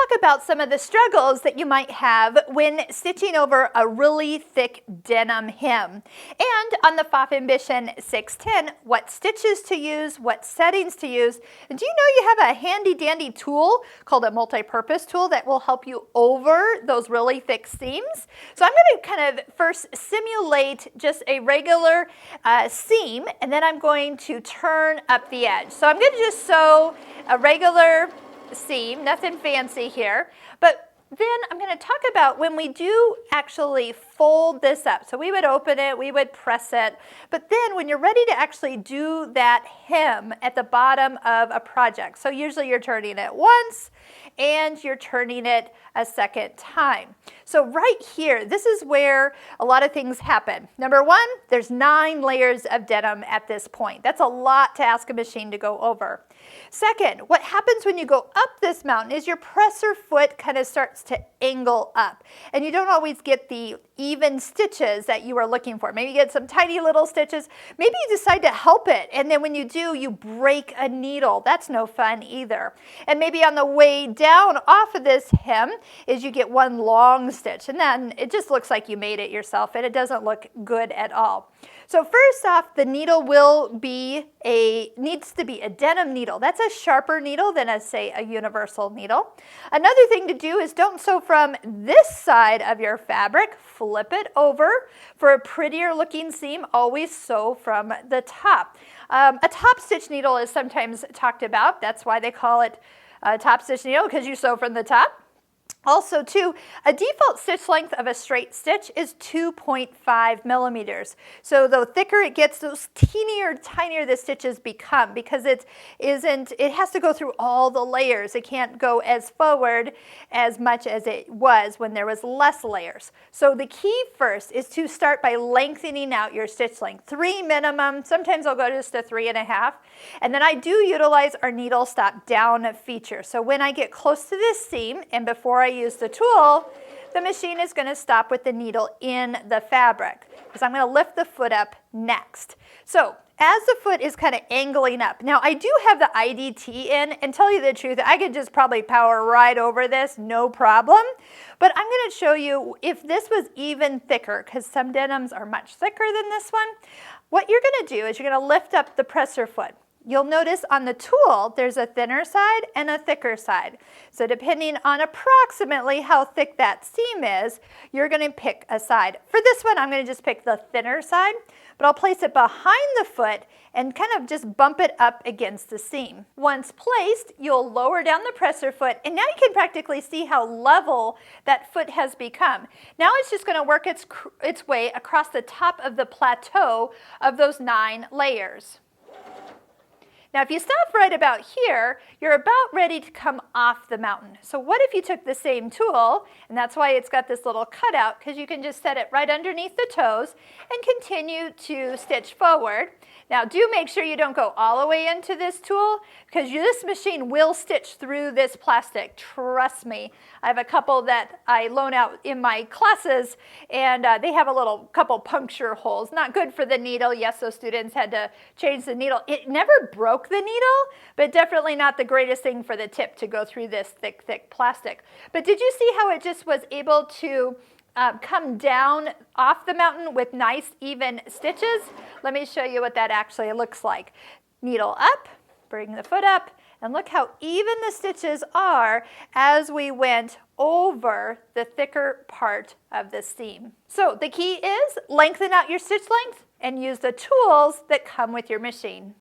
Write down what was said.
talk about some of the struggles that you might have when stitching over a really thick denim hem. And on the Pfaff Ambition 610, what stitches to use, what settings to use. And do you know you have a handy dandy tool called a multi-purpose tool that will help you over those really thick seams? So I'm going to kind of first simulate just a regular seam, and then I'm going to turn up the edge. So I'm going to just sew a regular seam, nothing fancy here, but then I'm going to talk about when we do actually fold this up. So we would open it, we would press it, but then when you're ready to actually do that hem at the bottom of a project, so usually you're turning it once and you're turning it a second time. So right here, this is where a lot of things happen. Number one, there's 9 layers of denim at this point. That's a lot to ask a machine to go over. Second, what happens when you go up this mountain is your presser foot kind of starts to angle up, and you don't always get the even stitches that you are looking for. Maybe you get some tiny little stitches. Maybe you decide to help it, and then when you do, you break a needle. That's no fun either. And maybe on the way down off of this hem is you get one long stitch, and then it just looks like you made it yourself, and it doesn't look good at all. So first off, the needle needs to be a denim needle. That's a sharper needle than say a universal needle. Another thing to do is don't sew from this side of your fabric, flip it over. For a prettier looking seam, always sew from the top. A top stitch needle is sometimes talked about. That's why they call it a top stitch needle, because you sew from the top. Also, too, a default stitch length of a straight stitch is 2.5 millimeters. So the thicker it gets, those tinier the stitches become, because it has to go through all the layers. It can't go as forward as much as it was when there was less layers. So the key first is to start by lengthening out your stitch length. 3 minimum, sometimes I'll go just to 3.5. And then I do utilize our needle stop down feature. So when I get close to this seam and before I use the tool, the machine is going to stop with the needle in the fabric, because I'm going to lift the foot up next. So as the foot is kind of angling up, now I do have the IDT in, and tell you the truth, I could just probably power right over this, no problem. But I'm going to show you if this was even thicker, because some denims are much thicker than this one. What you're going to do is you're going to lift up the presser foot. You'll notice on the tool, there's a thinner side and a thicker side. So depending on approximately how thick that seam is, you're going to pick a side. For this one, I'm going to just pick the thinner side, but I'll place it behind the foot and kind of just bump it up against the seam. Once placed, you'll lower down the presser foot, and now you can practically see how level that foot has become. Now it's just going to work its way across the top of the plateau of those 9 layers. Now, if you stop right about here, you're about ready to come off the mountain. So what if you took the same tool, and that's why it's got this little cutout, because you can just set it right underneath the toes and continue to stitch forward. Now, do make sure you don't go all the way into this tool, because this machine will stitch through this plastic. Trust me. I have a couple that I loan out in my classes, and they have a couple puncture holes. Not good for the needle. Yes, those students had to change the needle. It never broke the needle, but definitely not the greatest thing for the tip to go through this thick plastic. But did you see how it just was able to come down off the mountain with nice even stitches? Let me show you what that actually looks like. Needle up, bring the foot up, and look how even the stitches are as we went over the thicker part of the seam. So the key is lengthen out your stitch length and use the tools that come with your machine.